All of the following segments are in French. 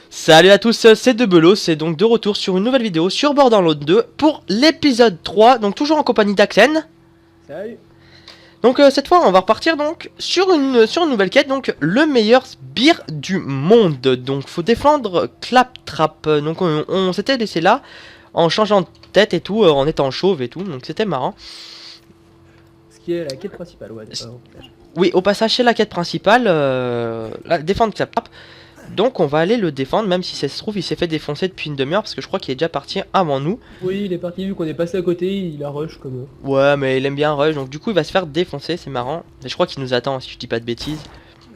Salut à tous, c'est Debelo, c'est donc de retour sur une nouvelle vidéo sur Borderlands 2 pour l'épisode 3, donc toujours en compagnie d'Axen. Salut. Donc cette fois on va repartir donc sur une nouvelle quête, donc le meilleur sbire du monde. Donc faut défendre Claptrap, donc on s'était laissé là en changeant de tête et tout, en étant chauve et tout, donc c'était marrant. Ce qui est la quête principale, ouais. Oui, au passage c'est la quête principale, défendre Claptrap. Donc on va aller le défendre, même si ça se trouve il s'est fait défoncer depuis une demi-heure, parce que je crois qu'il est déjà parti avant nous. Oui, il est parti, vu qu'on est passé à côté, il a rush comme eux. Ouais, mais il aime bien rush, donc du coup il va se faire défoncer, c'est marrant. Mais je crois qu'il nous attend, si je dis pas de bêtises.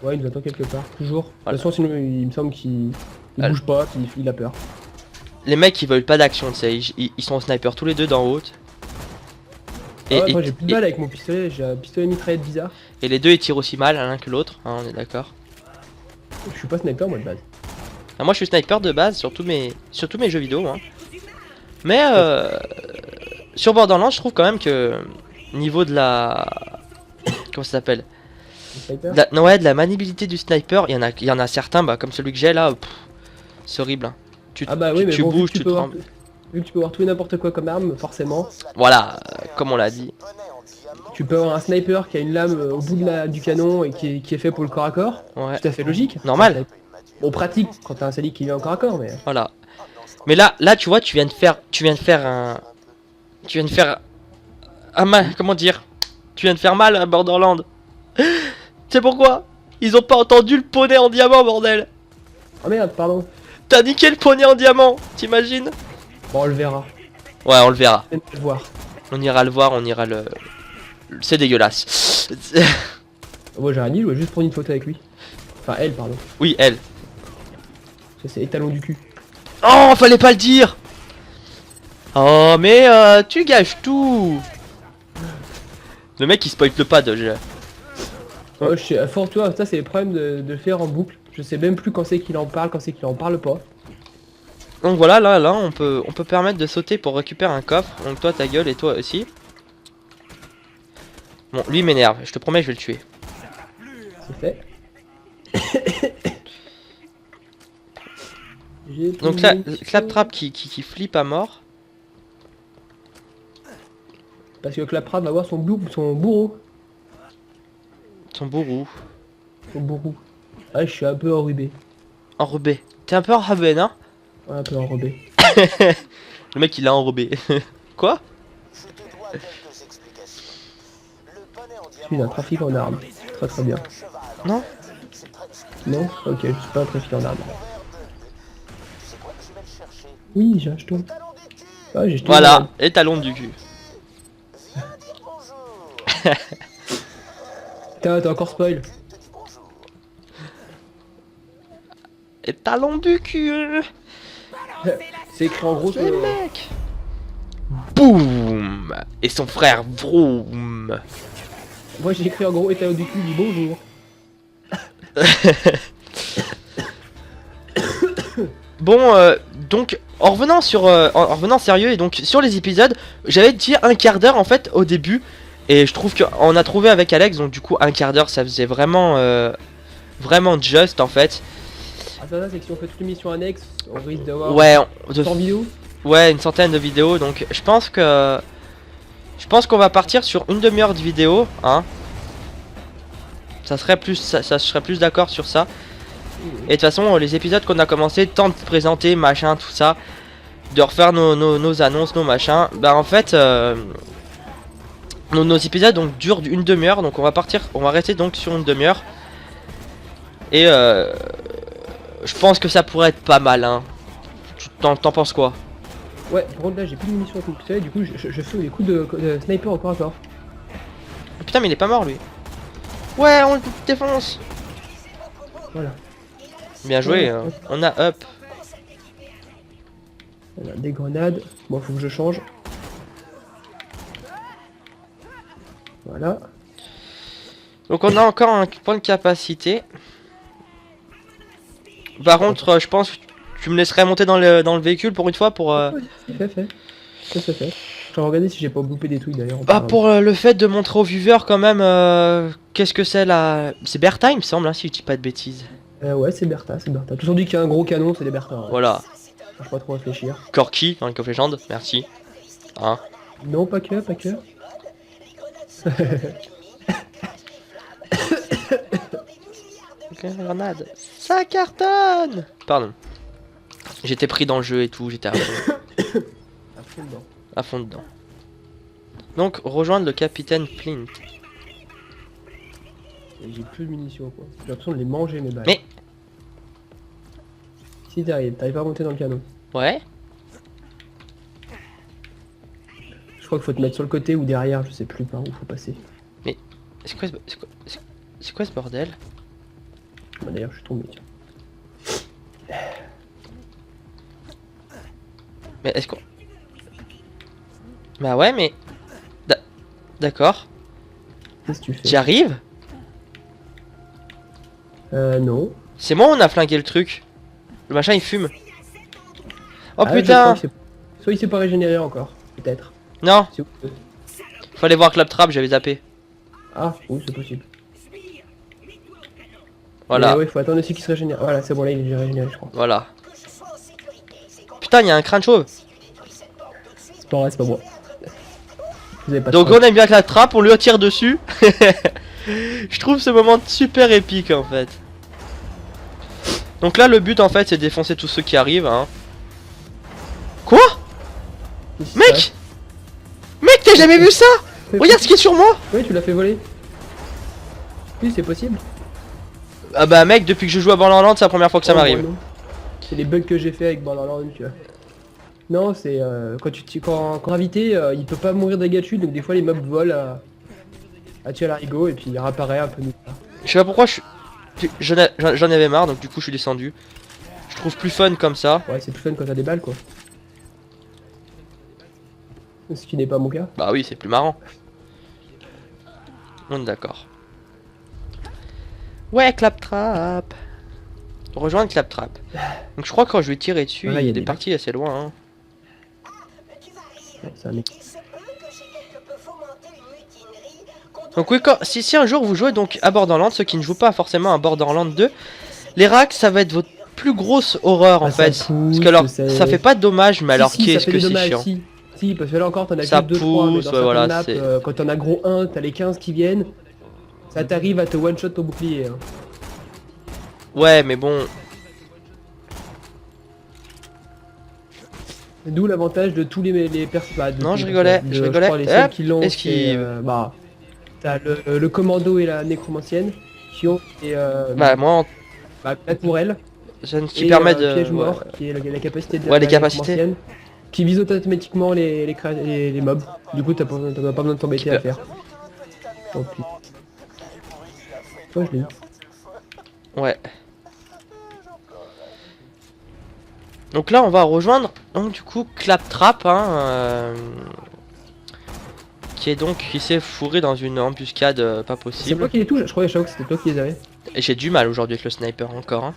Ouais, il nous attend quelque part, toujours. Voilà. De toute façon, sinon il me semble qu'il bouge pas, il a peur. Les mecs ils veulent pas d'action, tu sais, ils sont au sniper tous les deux d'en haut. Et, moi j'ai plus de balles avec mon pistolet, j'ai un pistolet mitraillette bizarre. Et les deux ils tirent aussi mal l'un que l'autre, hein, on est d'accord. Je suis pas sniper moi de base. Ah, moi je suis sniper de base sur tous mes jeux vidéo, hein. Mais sur Borderlands je trouve quand même que niveau de la... Comment ça s'appelle, ouais, de la maniabilité du sniper, il y en a certains, bah, comme celui que j'ai là, c'est horrible, hein. Tu bouges, tu te trembles. Vu que tu peux avoir tout et n'importe quoi comme arme, forcément. Voilà, comme on l'a dit. Tu peux avoir un sniper qui a une lame au bout du canon et qui est fait pour le corps à corps. Ouais. Tout à fait logique. Normal. Bon, pratique quand t'as un salic qui vient en corps à corps, mais... Voilà. Mais là tu vois, tu viens de faire mal, comment dire, tu viens de faire mal à Borderlands. C'est pourquoi ils ont pas entendu le poney en diamant, bordel. Oh merde, pardon. T'as niqué le poney en diamant, t'imagines? Bon, on le verra. Ouais, on le verra. On va le voir. On ira le voir, on ira le... C'est dégueulasse. Moi j'ai un île, ouais, juste prendre une photo avec lui. Enfin, elle, pardon. Oui, elle. Ça, c'est étalon du cul. Oh, fallait pas le dire. Oh, mais tu gâches tout. Le mec il spoil le pas de... Oh, je sais, à fort, toi, ça c'est le problème de le faire en boucle. Je sais même plus quand c'est qu'il en parle, quand c'est qu'il en parle pas. Donc voilà, là on peut permettre de sauter pour récupérer un coffre. Donc toi ta gueule et toi aussi. Bon, lui m'énerve, je te promets je vais le tuer. C'est fait. Donc là, Claptrap qui flippe à mort. Parce que Claptrap va voir son bourreau. Son bourreau. Son bourreau. Ah, je suis un peu enrubé. Enrobé. T'es un peu enrobé, non? Ouais, un peu enrobé. Le mec il a enrobé. Quoi? Je suis un trafic en armes. Très très bien. Non? Non? Ok, je suis pas un trafic en armes. Oui, j'ai un jeton. Ah, j'ai jeton. Voilà, et talon du cul. T'as encore spoil. Et talon du cul. C'est écrit en gros sur le mec. Boum. Et son frère Vroom. Moi j'ai écrit en gros étalon du cul, dit bonjour. Bon, donc en revenant sérieux et donc sur les épisodes, j'avais dit un quart d'heure en fait au début, et je trouve qu'on a trouvé avec Alex, donc du coup un quart d'heure ça faisait vraiment vraiment juste en fait. Ah ça c'est que si on fait toutes les missions annexes, on risque d'avoir 100 vidéos. Ouais, une centaine de vidéos, donc je pense qu'on va partir sur une demi-heure de vidéo, hein. Ça serait plus, ça serait plus d'accord sur ça. Et de toute façon, les épisodes qu'on a commencé, tant de présenter, machin, tout ça, de refaire nos annonces, nos machins, bah en fait, nos épisodes donc durent une demi-heure, donc on va rester donc sur une demi-heure. Et je pense que ça pourrait être pas mal, hein. T'en penses quoi? Ouais, par contre là j'ai plus de munitions avec mon pistolet, du coup je fais des coups de sniper au corps à corps. Oh, putain, mais il est pas mort lui. Ouais, on le défonce. Voilà. Bien joué, hein. On a up. On a des grenades. Bon, faut que je change. Voilà. Donc on a encore un point de capacité. Par contre, je pense que tu me laisserais monter dans le véhicule pour une fois pour... C'est fait. Ça c'est fait. Je vais regarder si j'ai pas loupé des trucs d'ailleurs. Bah pour le fait de montrer aux viewers quand même qu'est-ce que c'est là. C'est Bertha il me semble hein, si je dis pas de bêtises. Ouais, c'est Bertha, c'est Bertha. Tout le monde dit qu'il y a un gros canon, c'est des Bertha. Ouais. Voilà. Je vais pas trop réfléchir. Corki dans League of Legends, merci. Hein. Non, pas que, pas que. Ok, grenade. Ça cartonne. Pardon. J'étais pris dans le jeu et tout, j'étais à fond dedans. Donc rejoindre le capitaine Flint. J'ai plus de munitions quoi. J'ai l'impression de les manger mes balles. Mais- Si t'arrives pas à monter dans le canon. Ouais. Je crois qu'il faut te mettre sur le côté ou derrière, je sais plus par où faut passer. C'est quoi, c'est quoi ce bordel? Bah, d'ailleurs je suis tombé tiens. Mais est-ce qu'on... Bah ouais mais... D'accord. Qu'est-ce que tu fais? J'y arrive? Non. C'est moi ou on a flingué le truc? Le machin il fume. Oh Ah, je putain! crois que soit il s'est pas régénéré encore, peut-être. Non, Si- fallait voir Claptrap, j'avais zappé. Ah, oui c'est possible. Voilà, Mais ouais, faut attendre aussi qu'il se régénère. Voilà, c'est bon là il est déjà régénéré je crois. voilà. Putain, il y a un crâne chauve. C'est pas vrai, c'est pas moi. Vous avez pas de Donc chance. on aime bien Claptrap, on lui tire dessus. Je trouve ce moment super épique en fait. Donc là le but en fait c'est de défoncer tous ceux qui arrivent hein. Quoi? Qu'est-ce qui se passe? Mec t'as jamais vu ça? Regarde ce qui est sur moi. Oui, tu l'as fait voler. Oui, c'est possible. Ah bah mec depuis que je joue à Borderlands c'est la première fois que ça Oh, m'arrive. moi, non. C'est les bugs que j'ai fait avec Borderlands, tu vois. Non, c'est quand Gravité, il peut pas mourir de dégâts de chute, donc des fois les mobs volent à tuer à l'arigot et puis il réapparaît un peu mieux. Je sais pas pourquoi j'en avais marre donc du coup je suis descendu. Je trouve plus fun comme ça. Ouais, c'est plus fun quand t'as des balles quoi. Ce qui n'est pas mon cas. Bah oui c'est plus marrant. On est d'accord. Ouais Claptrap. Rejoindre Claptrap. Donc je crois que quand je vais tirer dessus Voilà, il y y a a des des parties assez loin hein. Ouais, c'est un mec. Donc oui, si un jour vous jouez donc à Borderlands, ceux qui ne jouent pas forcément à Borderlands 2, les racks ça va être votre plus grosse horreur en Ah, ça fait. pousse, Parce que alors ça- ça fait pas de dommages mais alors Si, ça qu'est-ce fait que des c'est dommages, chiant. Si, parce que là encore t'en as Ça que 2-3, mais pousse, dans ouais, certaines voilà, maps, c'est- quand t'en as gros 1, t'as les 15 qui viennent. Ça t'arrive à te one-shot ton bouclier. Hein. Ouais mais bon, D'où l'avantage de tous les personnages. Non, je rigolais, je rigolais. Crois, les seuls Hop, qui l'ont, esquive. c'est, bah, t'as le commando et la nécromancienne qui ont bah moi la tourelle ça ne qui et permet de... piège mort ouais. qui est la capacité de Ouais, les la capacités. nécromancienne, qui vise automatiquement les mobs. Du coup t'as pas besoin de t'embêter à faire. Oh putain. Oh, je l'ai eu. Ouais. Donc là on va rejoindre donc du coup Claptrap hein, qui est donc qui s'est fourré dans une embuscade pas C'est possible. moi qui les touche, je croyais à chaque fois que c'était toi qui les avais. Et j'ai du mal aujourd'hui avec le sniper encore hein.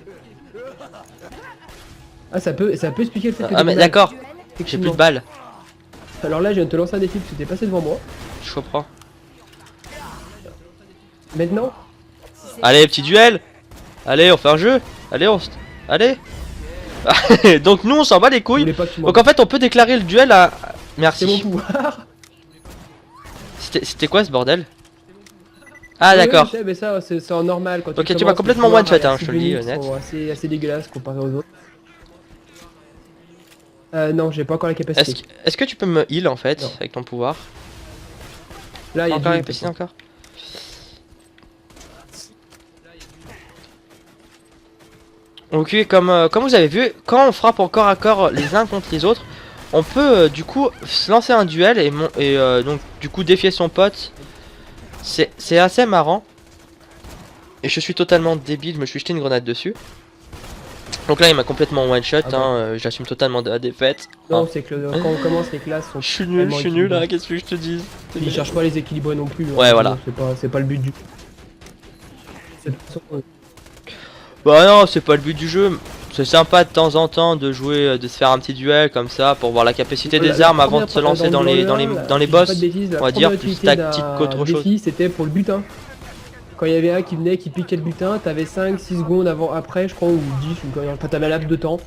Ah ça peut expliquer le fait que Ah t'as mais des balles, d'accord, j'ai plus effectivement. de balles, Alors là je viens de te lancer un défi parce que t'es passé devant moi. je comprends. Maintenant, Allez petit duel. Allez on fait un jeu. Allez allez. Donc nous on s'en bat les je couilles. voulais pas que tu Donc en fait on peut déclarer le duel à... C'est mon Merci. pouvoir. C'était quoi ce bordel? Ah Oui, d'accord. je sais, mais ça c'est en normal quand Ok, tu m'as commences, complètement les pouvoirs one-shot, hein, à je te le dis, Sylvanix honnête. sont assez dégueulasses comparé aux autres. Non, j'ai pas encore la capacité. Est-ce que tu peux me heal en fait Non. avec ton pouvoir? Là, il y a Encore du une capacité encore? Ok, comme vous avez vu, quand on frappe en corps à corps les uns contre les autres, on peut du coup se lancer un duel et donc du coup défier son pote. C'est assez marrant. Et je suis totalement débile, je me suis jeté une grenade dessus. Donc là il m'a complètement one shot, Ah bah. j'assume totalement de la défaite. Non, Hein. c'est que quand on commence, les classes sont. Je suis nul tellement là, qu'est-ce que je te dis? Ils cherchent pas à les équilibrer non plus. Ouais, voilà. C'est pas le but du. De toute façon, Bah non, c'est pas le but du jeu. C'est sympa de temps en temps de jouer, de se faire un petit duel comme ça pour voir la capacité des La armes avant de première se lancer dans les si je dis boss. pas de bêtises, la On va dire première plus utilité tactique d'un qu'autre chose. défi, c'était pour le butin. Quand il y avait un qui venait, qui piquait le butin, t'avais 5-6 secondes avant, après, je crois, ou 10, ou quand t'avais un laps de temps,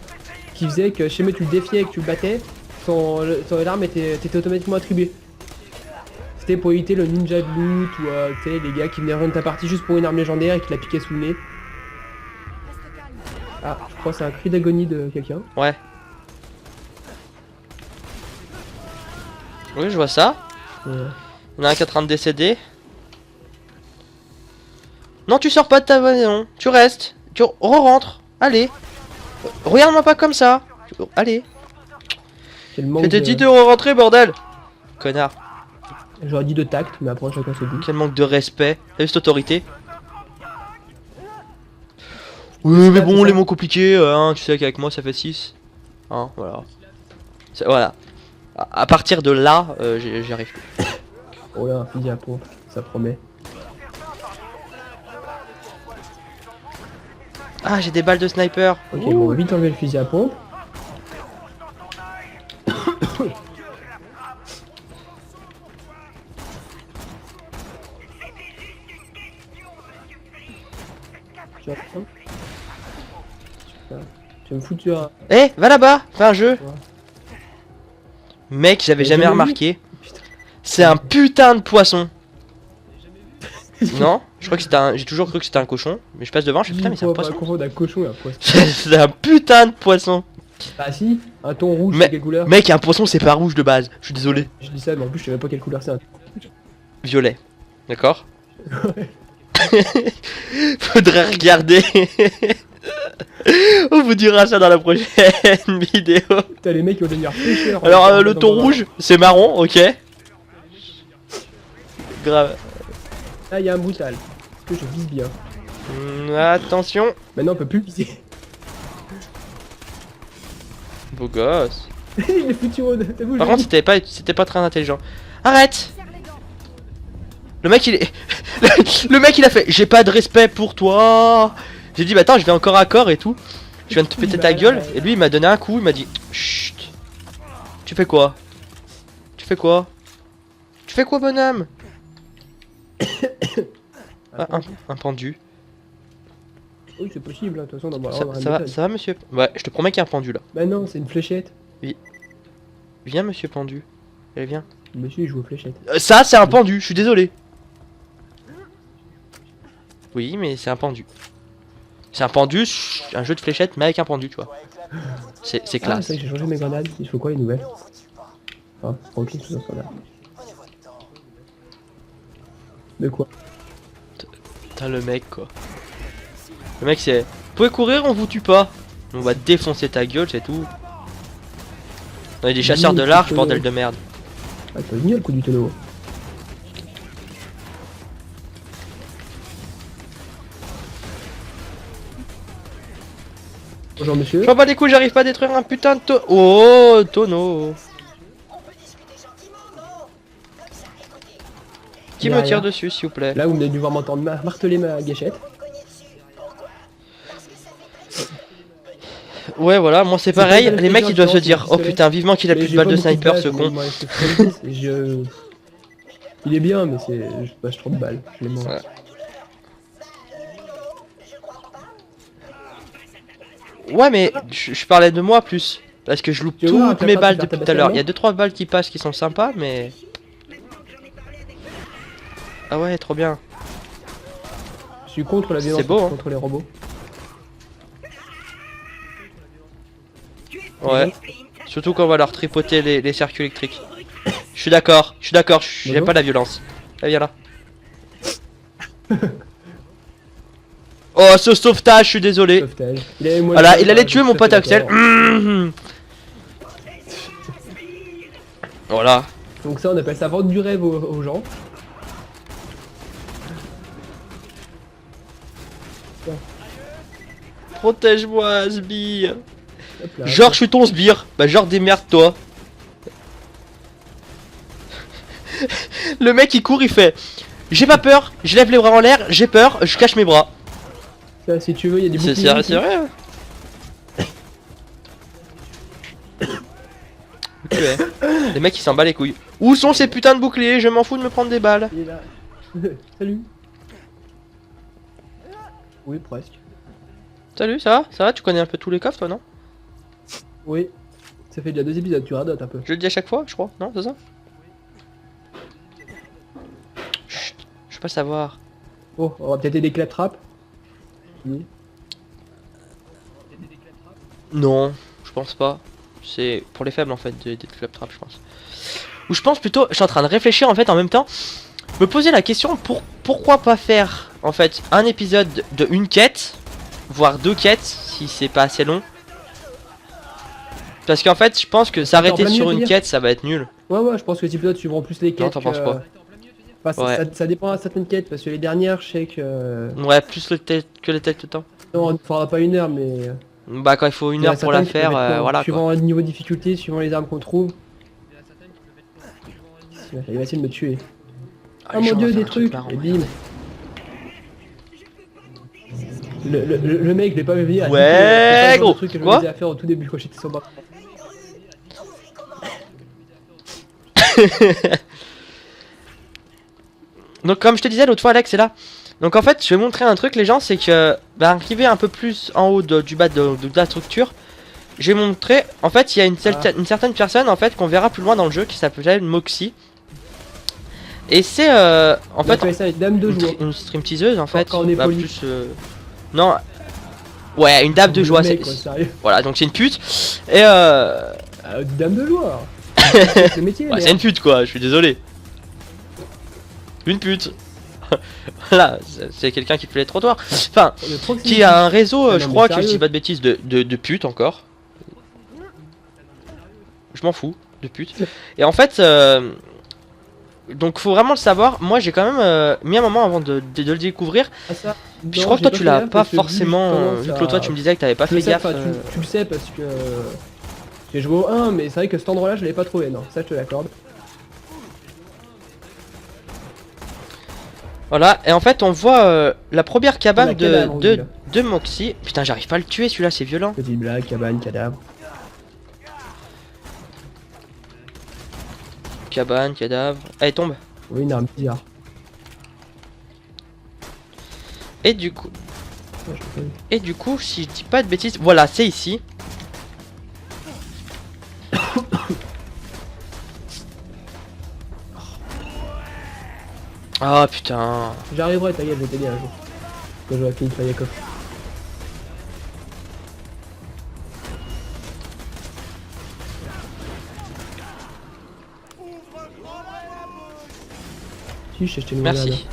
qui faisait que, je sais pas, tu le défiais et que tu le battais, son alarme était automatiquement attribuée. C'était pour éviter le ninja de loot, ou tu sais, les gars qui venaient rendre ta partie juste pour une arme légendaire et qui la piquaient sous le nez. Ah, je crois que c'est un cri d'agonie de quelqu'un. Ouais. Oui, je vois ça. Il y en a un qui est en train de décéder. Non, tu sors pas de ta maison. Tu restes. Tu re-rentres. Allez. Regarde-moi pas comme ça. Allez. Quel manque Je t'ai de... dit de re-rentrer, bordel. Connard. J'aurais dit de tact, mais après chacun se dit. Quel manque de respect. T'as vu cette autorité? Oui, mais bon, les mots compliqués, hein, tu sais qu'avec moi ça fait 6. Hein, voilà. Voilà. À partir de là, j'y arrive plus. Oh là, un fusil à pompe, ça promet. Ah, j'ai des balles de sniper. Ok, bon, on va vite enlever le fusil à pompe. Tu vas me foutre sur... Eh, va là-bas, fais un jeu. Ouais. Mec, j'avais T'as jamais jamais vu remarqué. Putain. C'est un putain de poisson. Non, je crois que c'était un. J'ai toujours cru que c'était un cochon, mais je passe devant, je fais putain, mais c'est un poisson. confondre un cochon et un poisson. C'est un putain de poisson. Ah si, un ton rouge, Mais- c'est quelle couleur? Mec, un poisson c'est pas rouge de base. Je suis désolé. Je dis ça, mais en plus je sais même pas quelle couleur c'est. Violet. D'accord. Faudrait regarder. On vous dira ça dans la prochaine vidéo. Putain, les mecs ils ont devenir pêcheurs. Alors le ton rouge, c'est marron, ok. Grave. Là il y a un brutal. Est-ce que je vise bien? Attention. Maintenant on peut plus viser. Beau gosse. Il est foutu au... T'as vu, Par je contre, c'était pas très intelligent. Arrête. Le mec il est... Le mec il a fait j'ai pas de respect pour toi. J'ai dit bah attends je vais encore à corps et tout. Je viens de te péter ta gueule. Et lui il m'a donné un coup, il m'a dit chut. Tu fais quoi? Tu fais quoi? Tu fais quoi bonhomme? Ah, un pendu. Oui c'est possible, hein, de toute façon dans ma Ça va monsieur? Ouais je te promets qu'il y a un pendu là. Bah non, c'est une fléchette. Viens monsieur pendu. Allez viens. Monsieur il joue aux fléchettes. Ça c'est un pendu, je suis désolé. Oui mais c'est un pendu. C'est un pendu, un jeu de fléchettes mais avec un pendu tu vois. C'est Ah, classe. c'est vrai que j'ai changé mes grenades. Il faut quoi les nouvelles? Ah, tranquille, tout ça là. De quoi? Putain le mec quoi. Le mec c'est... Vous pouvez courir on vous tue pas. On va défoncer ta gueule c'est tout. On est des chasseurs de l'arche bordel de merde. Ah t'as venu le coup du tonneau. Bonjour monsieur. Je vois pas les couilles j'arrive pas à détruire un putain de Oh tonneau. Qui me tire dessus s'il vous plaît? Là vous venez de voir m'entendre marteler ma gâchette. Ouais voilà, moi c'est C'est pareil, pas les mecs ils doivent se dire oh pistolet. putain vivement qu'il a Mais plus de j'ai balles pas de beaucoup sniper balles, ce mais con. moi, il est bien mais c'est... Je passe trop de balles. Je les mange. Ouais. Ouais mais je parlais de moi plus. Parce que je loupe Tu veux voir, toutes mes t'as balles pas depuis tabasser tout à l'heure. la Il y a 2-3 balles qui passent qui sont sympas mais... Ah ouais trop bien. Je suis contre la violence C'est beau, hein. contre les robots. Ouais. Surtout quand on va leur tripoter les circuits électriques. Je suis d'accord, j'aime Bonjour. pas la violence. Allez viens là. Oh ce sauvetage, je suis désolé. Sauvetage. Voilà, il allait tuer mon pote Axel. Mmh. Voilà. Donc ça on appelle ça vendre du rêve aux gens. Protège-moi, sbire. Hop là. Genre, je suis ton sbire. Bah, genre, démerde-toi. Le mec, il court, il fait j'ai pas peur, je lève les bras en l'air, j'ai peur, je cache mes bras. Ça, si tu veux, il y a du C'est bouclier. vrai, c'est vrai. Les mecs ils s'en battent les couilles. Où sont ces putains de boucliers? Je m'en fous de me prendre des balles. Il est là. Salut. Oui, presque. Salut, ça va? Ça va? Tu connais un peu tous les coffres toi, non? Oui. Ça fait déjà 2 épisodes, tu radotes un peu. Je le dis à chaque fois, je crois, non? C'est ça? Chut, je veux pas le savoir. Oh, on va peut-être aider Claptrap. Oui. Non, je pense pas. C'est pour les faibles en fait des Claptrap, je pense. Ou je pense plutôt, je suis en train de réfléchir en fait en même temps, me poser la question pourquoi pas faire en fait un épisode de une quête, voire 2 quêtes si c'est pas assez long. Parce qu'en fait, je pense que s'arrêter sur une quête, ça va être nul. Ouais, je pense que les épisodes suivront plus les quêtes. Non, t'en penses pas? Enfin, Ouais. ça dépend à certaines quêtes, parce que les dernières, je sais que... Ouais, plus que les têtes tout le temps. Non, on ne fera pas 1 heure, mais... Bah quand il faut une il y en a heure pour la certaines qui faire, peuvent être longues, voilà quoi. suivant le niveau de difficulté, suivant les armes qu'on trouve. Il va essayer de me tuer. Ah, Oh les gens, mon on va dieu, faire des un truc trucs! marrant. Et bim! Le mec, je l'ai pas vu venir. Ouais, gros. Truc que je Quoi? me à faire au tout début quand j'étais sur bas. Donc comme je te disais l'autre fois Alex c'est là. Donc en fait je vais montrer un truc les gens, c'est que bah, arriver un peu plus en haut du bas de la structure, je vais montrer en fait il y a une certaine personne en fait qu'on verra plus loin dans le jeu qui s'appelle Moxie. Et c'est en fait ça, une dame de joie. une stream teaseuse en fait. Quand on est bah, poli. plus, non. Ouais, une dame de joie, c'est... Sérieux. Voilà, donc c'est une pute. Et Dame de joie. C'est le métier. ouais, c'est une pute quoi, je suis désolé. Une pute. Voilà, c'est quelqu'un qui fait les trottoirs. Enfin, qui a un réseau, je crois que je dis pas de bêtises, de putes encore. Je m'en fous, de putes. Et en fait, donc faut vraiment le savoir. Moi j'ai quand même mis un moment avant de le découvrir. Puis je crois que toi tu l'as pas forcément, vu que l'autre fois tu me disais que t'avais pas fait gaffe. Tu le sais parce que j'ai joué au 1, mais c'est vrai que cet endroit là je l'avais pas trouvé, non, ça je te l'accorde. Voilà, et en fait on voit la première cabane de Moxie. Putain j'arrive pas à le tuer celui-là, c'est violent. Petite blague, cabane, cadavre. Cabane, cadavre. Allez tombe. Oui, une arme bizarre. Et du coup... si je dis pas de bêtises, voilà c'est ici. Ah putain. J'arriverai, ta gueule, je vais t'aider un jour. Quand j'aurai fini de faire Yakov. Si, je t'ai acheté une grenade. Merci.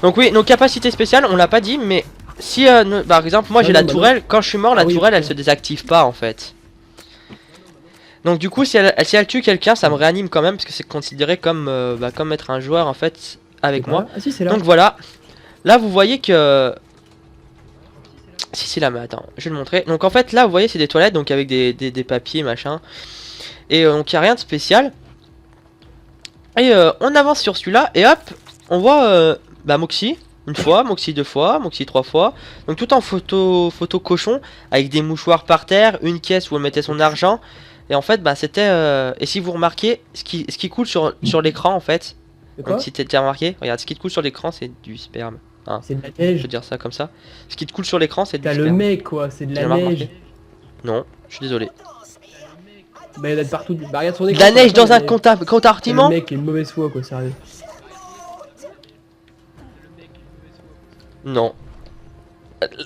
Donc oui, nos capacités spéciales, on l'a pas dit, mais si par exemple moi j'ai la tourelle, quand je suis mort la tourelle elle se désactive pas en fait. Donc du coup si elle tue quelqu'un ça me réanime quand même parce que c'est considéré comme comme être un joueur en fait avec moi. Ah si c'est là. Donc voilà, là vous voyez que... Si c'est là mais attends, je vais le montrer. Donc en fait là vous voyez c'est des toilettes donc avec des papiers machin. Et donc il n'y a rien de spécial. Et on avance sur celui-là et hop on voit Moxie une fois, Moxie 2 fois, Moxie 3 fois. Donc tout en photo cochon avec des mouchoirs par terre, une caisse où elle mettait son argent. Et en fait c'était et si vous remarquez ce qui coule sur l'écran en fait. Donc si t'as déjà remarqué, regarde ce qui te coule sur l'écran c'est du sperme. Hein. C'est de la neige. Je veux dire ça comme ça. Ce qui te coule sur l'écran c'est du sperme. T'as le mec quoi, c'est de la neige. Non, je suis désolé. Bah il y en a de partout. Bah regarde son écran. De la neige dans un compartiment. Le mec est une mauvaise foi quoi, sérieux. Non.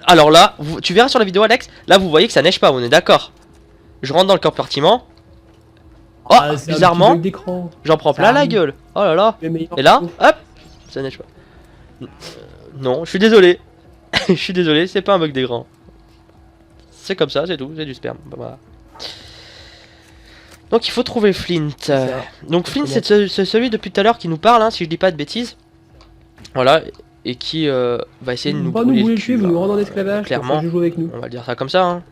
Alors là, tu verras sur la vidéo Alex, là vous voyez que ça neige pas, on est d'accord. Je rentre dans le compartiment. Oh, bizarrement, j'en prends plein la gueule. Oh là là. Et là, hop, ça neige pas. Non, je suis désolé. Je suis désolé, c'est pas un bug des grands. C'est comme ça, c'est tout, c'est du sperme. Voilà. Donc il faut trouver Flint. Donc Flint c'est celui depuis tout à l'heure qui nous parle, hein, si je dis pas de bêtises. Voilà. Et qui va essayer de nous brûler le cul, vous nous rendez en esclavage, clairement. Joue avec nous. On va dire ça comme ça. Hein.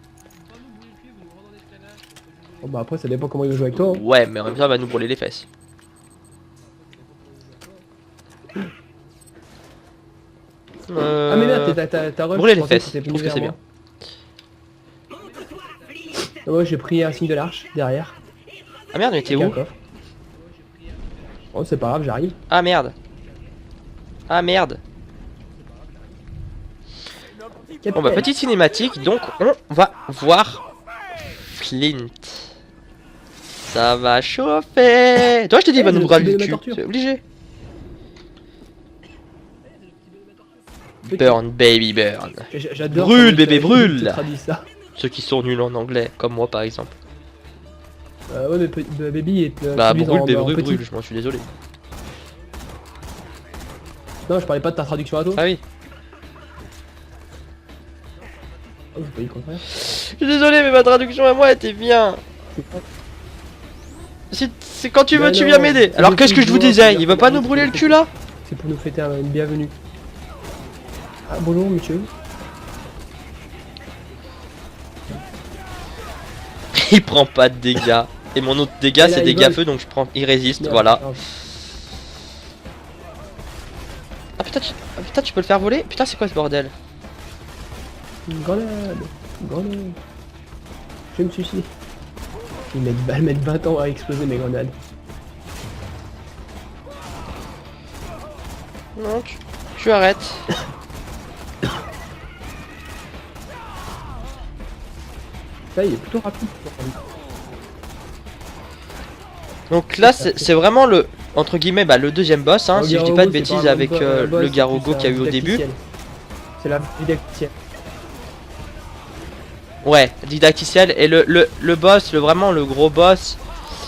Oh bah après ça dépend comment il veut jouer avec toi. Hein. Ouais, mais en même temps, il va nous brûler les fesses. Ah mais merde, t'as brûler les fesses, je trouve que c'est bien. Moi j'ai pris un signe de l'arche derrière. Ah merde, mais t'es Avec un où? coffre. Oh c'est pas grave, j'arrive. Ah merde. Ah merde. Bon bah petite cinématique, donc on va voir Flint. Ça va chauffer. Toi je te dis, il va nous brûler le cul, c'est obligé. Burn baby burn. J'adore. Brûle, quand bébé, il te brûle. traduit ça. Ceux qui sont nuls en anglais, comme moi par exemple. Ouais mais baby est Bah traduit brûle, bébé, en brûle, petit. brûle, je m'en suis désolé. Non je parlais pas de ta traduction à toi. Ah oui. Oh, j'ai pas dit le contraire. Je suis désolé mais ma traduction à moi était bien. C'est quand tu veux, Bah tu non, viens m'aider. c'est Alors le qu'est-ce que je vous toujours, disais? c'est Il veut pas nous dire brûler que le cul là? C'est pour nous fêter une bienvenue. Ah bonjour monsieur. Il prend pas de dégâts. Et mon autre dégât Et là, c'est il dégâts vole. feu donc je prends. Il résiste, Merde, voilà. grave. Ah putain, tu peux le faire voler? Putain, c'est quoi ce bordel? Une grenade. Une grenade. Je me suicide. Ils mettent 20 ans à exploser mes grenades. Non, tu arrêtes. Ça il est plutôt rapide. Donc là, c'est vraiment le, entre guillemets, bah, le deuxième boss, hein, Le si je dis Garogo, pas de c'est bêtises pas avec un boss, le c'est Garogo plus qu'il y a eu un au début. didacticiel. C'est la didacticielle. Ouais, didacticiel. Et le boss, vraiment le gros boss,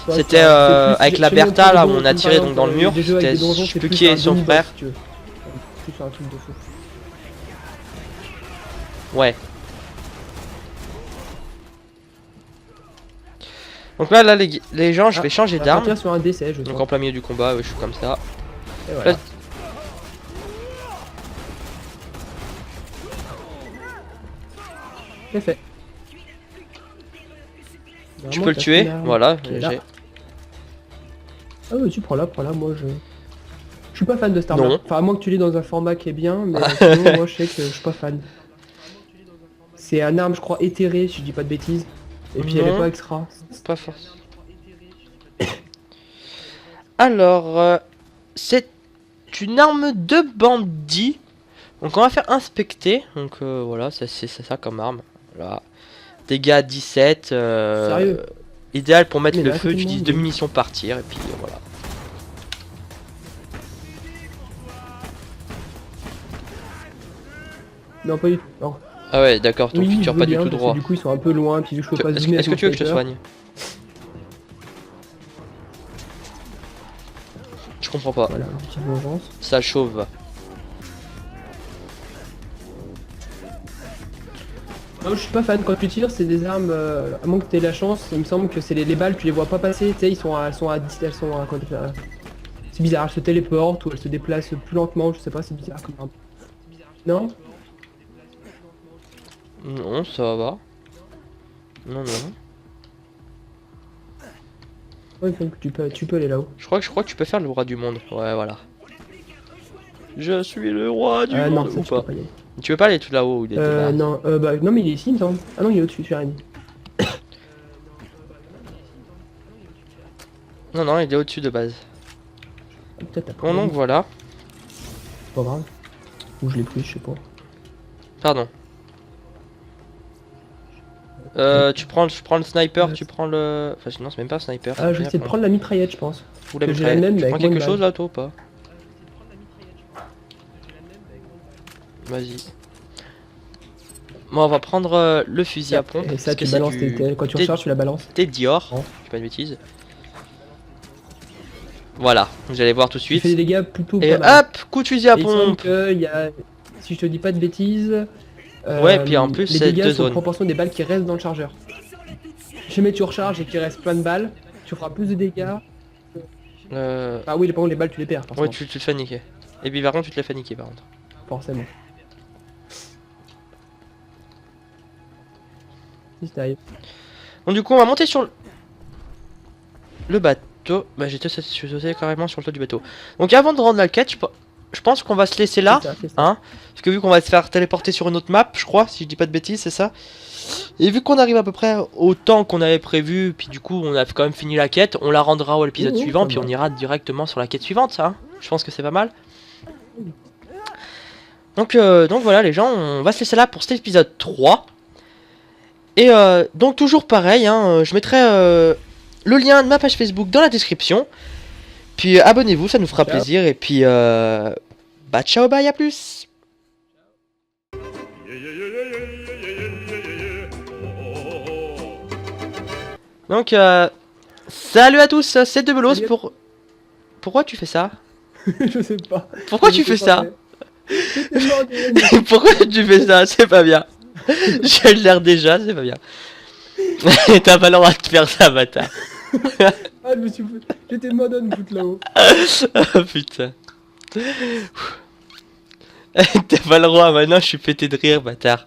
Ouais, c'était c'est plus- avec chez- la chez Bertha moi, là pour où les on a donjons, tiré par donc dans le exemple, mur. des jeux avec C'était, des donjons, je c'est sais plus plus qui un est son demi-boss, frère. si tu veux. Plus un truc de fou. Ouais. Donc là, les gens, je vais changer On va d'arme. partir sur un décès, je Donc pense. en plein milieu du combat, ouais, je suis comme ça. Et voilà. Là, C'est fait. tu peux le tuer, voilà. est là. j'ai- Ah ouais, tu prends là, moi je... Je suis pas fan de Star Non. Wars. Enfin, à moins que tu l'aies dans un format qui est bien, mais sinon, moi je sais que je suis pas fan. C'est un arme, je crois, éthérée, si je dis pas de bêtises. Et puis elle est Non. pas extra. Pas forcément. Alors, c'est une arme de bandit. Donc on va faire inspecter. Donc voilà, c'est ça comme arme. Voilà. Dégâts 17. Sérieux? Idéal pour mettre Mais le là, feu, c'est j'utilise bon, 2 oui. munitions par tir. Et puis voilà. Non, pas du tout. Non. Ah ouais, d'accord, donc Oui, tu je tires veux pas du bien, tout parce que droit. Du coup, ils sont un peu loin, puis je peux pas zoomer. Est-ce que tu veux que je te soigne? Je comprends pas. Voilà, une petite vengeance. Ça chauve. Non, je suis pas fan. Quand tu tires, c'est des armes. À moins que tu aies la chance, il me semble que c'est les balles, tu les vois pas passer. Tu sais, elles sont à 10. Elles sont à. C'est bizarre, elles se téléportent ou elles se déplacent plus lentement. Je sais pas, c'est bizarre comme arme. Non? Non, ça va. Non, non. Ouais, donc tu peux aller là-haut. Je crois que tu peux faire le roi du monde. Ouais, voilà. Je suis le roi du Non, monde ça, ou tu peux pas. pas y aller. Tu peux pas aller tout là-haut où il était là. Non, bah, non, mais il est ici, il me semble. Ah non, il est au-dessus, tu as rien dit. Non, non, il est au-dessus de base. Peut-être après. Bon, donc voilà. C'est pas grave. Ou je l'ai pris, je sais pas. Pardon. Tu prends le sniper, tu prends le... Enfin, non, c'est même pas un sniper. Ah, je vais essayer de prendre la mitraillette, je pense. Ou la que j'ai la mitraillette. même, Tu mais prends avec moins quelque de chose balles. là, toi, ou pas? Vas-y. Bon, on va prendre le fusil à pompe. Et ça, parce que tu c'est balances du... quand tu t'es- recharges, tu la balances. T'es Dior, Oh. je fais pas de bêtises. Voilà, vous allez voir tout de Tu fais suite. des dégâts plutôt Et pas mal. hop, coup de fusil à Et il me semble pompe. que il y a, si je te dis pas de bêtises, Ouais, puis en plus, les c'est dégâts deux sont en zones. proportion des balles qui restent dans le chargeur. Si jamais tu recharges et qu'il reste plein de balles, tu feras plus de dégâts. Ah oui, par contre, les balles tu les perds, Ouais, forcément. tu te fais niquer. Et puis par contre, tu te les fais niquer par contre. Forcément. Si t'arrives. Donc du coup, on va monter sur le bateau. Bah, je suis sauté carrément sur le toit du bateau. Donc avant de rendre la quête, je pense qu'on va se laisser là. C'est ça. Hein, parce que vu qu'on va se faire téléporter sur une autre map, je crois, si je dis pas de bêtises, c'est ça. Et vu qu'on arrive à peu près au temps qu'on avait prévu, puis du coup on a quand même fini la quête, on la rendra à l'épisode Oui, suivant, ça puis va. on ira directement sur la quête suivante, ça. Hein. Je pense que c'est pas mal. Donc voilà les gens, on va se laisser là pour cet épisode 3. Et donc toujours pareil, hein, je mettrai le lien de ma page Facebook dans la description. Puis abonnez-vous, ça nous fera Ciao. plaisir. Et puis bah ciao, bye, à plus. Donc salut à tous, c'est Debelos Salut. pour... Pourquoi tu fais ça? Je sais pas. Pourquoi Je tu sais fais pas, ça? mais- J'étais mort de rire. Pourquoi tu fais ça? C'est pas bien. J'ai l'air déjà, c'est pas bien. T'as pas le droit de faire ça, bâtard. Ah, je me suis foutu. J'étais mort de me foutre là-haut. Oh putain. T'as pas le droit, maintenant je suis pété de rire, bâtard.